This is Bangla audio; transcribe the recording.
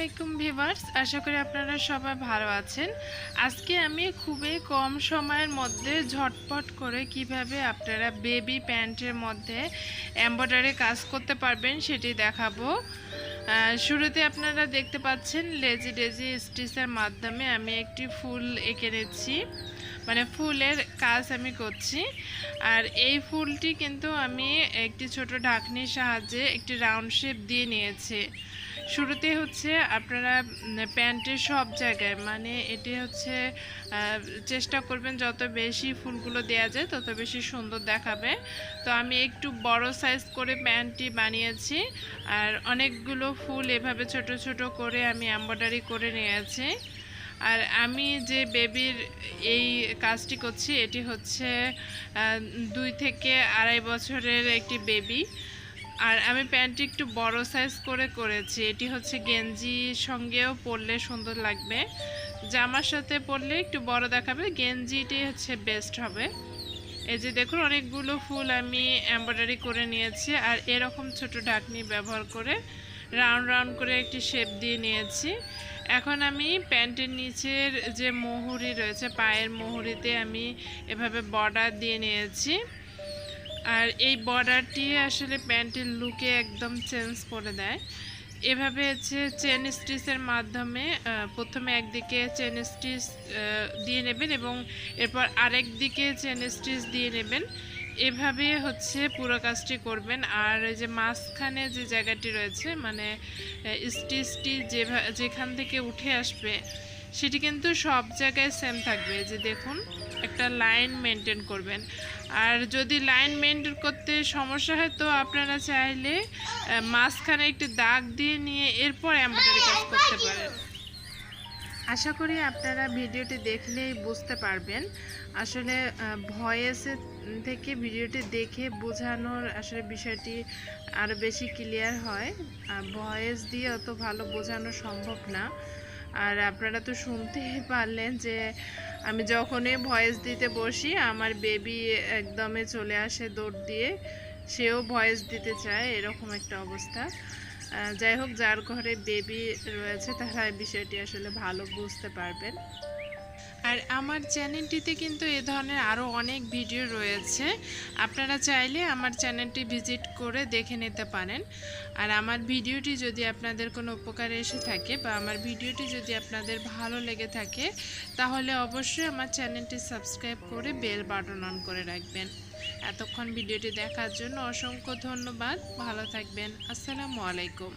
আলাইকুম ভিউয়ার্স, আশা করি আপনারা সবাই ভালো আছেন। আজকে আমি খুবই কম সময়ের মধ্যে ঝটপট করে কিভাবে আপনারা বেবি প্যান্টের মধ্যে এমব্রয়ডারি কাজ করতে পারবেন সেটি দেখাবো। শুরুতে আপনারা দেখতে পাচ্ছেন লেজি ডেজি স্টিচের মাধ্যমে আমি একটি ফুল এঁকে নিচ্ছি, মানে ফুলের কাজ আমি করছি। আর এই ফুলটি কিন্তু আমি একটি ছোট ঢাকনির সাহায্যে একটি রাউন্ড শেপ দিয়ে নিয়েছি। শুরুতে হচ্ছে আপনারা প্যান্টের সব জায়গায়, মানে এটি হচ্ছে চেষ্টা করবেন যত বেশি ফুলগুলো দেওয়া যায় তত বেশি সুন্দর দেখাবে। তো আমি একটু বড় সাইজ করে প্যান্টটি বানিয়েছি, আর অনেকগুলো ফুল এভাবে ছোট ছোট করে আমি এমব্রয়ডারি করে নিয়েছি। আর আমি যে বেবির এই কাজটি করছি এটি হচ্ছে 2 থেকে 2.5 বছরের একটি বেবি। আর আমি প্যান্টটি একটু বড় সাইজ করে করেছি। এটি হচ্ছে গেঞ্জির সঙ্গেও পরলে সুন্দর লাগবে, জামার সাথে পরলে একটু বড় দেখাবে, গেঞ্জিটি হচ্ছে বেস্ট হবে। এই যে দেখুন অনেকগুলো ফুল আমি এমব্রয়ডারি করে নিয়েছি, আর এরকম ছোট ঢাকনি ব্যবহার করে রাউন্ড রাউন্ড করে একটি শেপ দিয়ে নিয়েছি। এখন আমি প্যান্টের নিচের যে মুহুরি রয়েছে, পায়ের মুহুরিতে আমি এভাবে বর্ডার দিয়ে নিয়েছি। আর এই বর্ডারটি আসলে প্যান্টের লুকে একদম চেঞ্জ করে দেয়। এভাবে হচ্ছে চেন স্টিচের মাধ্যমে প্রথমে একদিকে চেন স্টিচ দিয়ে নেবেন এবং এরপর আরেক দিকে চেন স্টিচ দিয়ে নেবেন। এভাবে হচ্ছে পুরো কাজটি করবেন। আর যে মাঝখানে যে জায়গাটি রয়েছে, মানে স্টিচটি যেখান থেকে উঠে আসবে সেটি কিন্তু সব জায়গায় সেম থাকবে। যে দেখুন একটা লাইন মেনটেন করবেন। আর যদি লাইন মেনটেন করতে সমস্যা হয় তো আপনারা চাইলে মাঝখানে একটি দাগ দিয়ে নিয়ে এরপর এমব্রয়ডারি কাজ করতে পারেন। আশা করি আপনারা ভিডিওটি দেখলেই বুঝতে পারবেন। আসলে ভয়েসের থেকে ভিডিওটি দেখে বোঝানোর আসলে বিষয়টি আরও বেশি ক্লিয়ার হয়। ভয়েস দিয়ে অত ভালো বোঝানো সম্ভব না। আর আপনারা তো শুনতেই পারলেন যে আমি যখনই ভয়েস দিতে বসি আমার বেবি একদমই চলে আসে দৌড় দিয়ে, সেও ভয়েস দিতে চায়, এরকম একটা অবস্থা। যাই হোক, যার ঘরে বেবি রয়েছে তারা এই বিষয়টি আসলে ভালো বুঝতে পারবেন। আর আমার চ্যানেলটিতে কিন্তু এ ধরনের আরও অনেক ভিডিও রয়েছে, আপনারা চাইলে আমার চ্যানেলটি ভিজিট করে দেখে নিতে পারেন। আর আমার ভিডিওটি যদি আপনাদের কোনো উপকারে এসে থাকে বা আমার ভিডিওটি যদি আপনাদের ভালো লেগে থাকে তাহলে অবশ্যই আমার চ্যানেলটি সাবস্ক্রাইব করে বেল বাটন অন করে রাখবেন। এতক্ষণ ভিডিওটি দেখার জন্য অসংখ্য ধন্যবাদ। ভালো থাকবেন। আসসালামু আলাইকুম।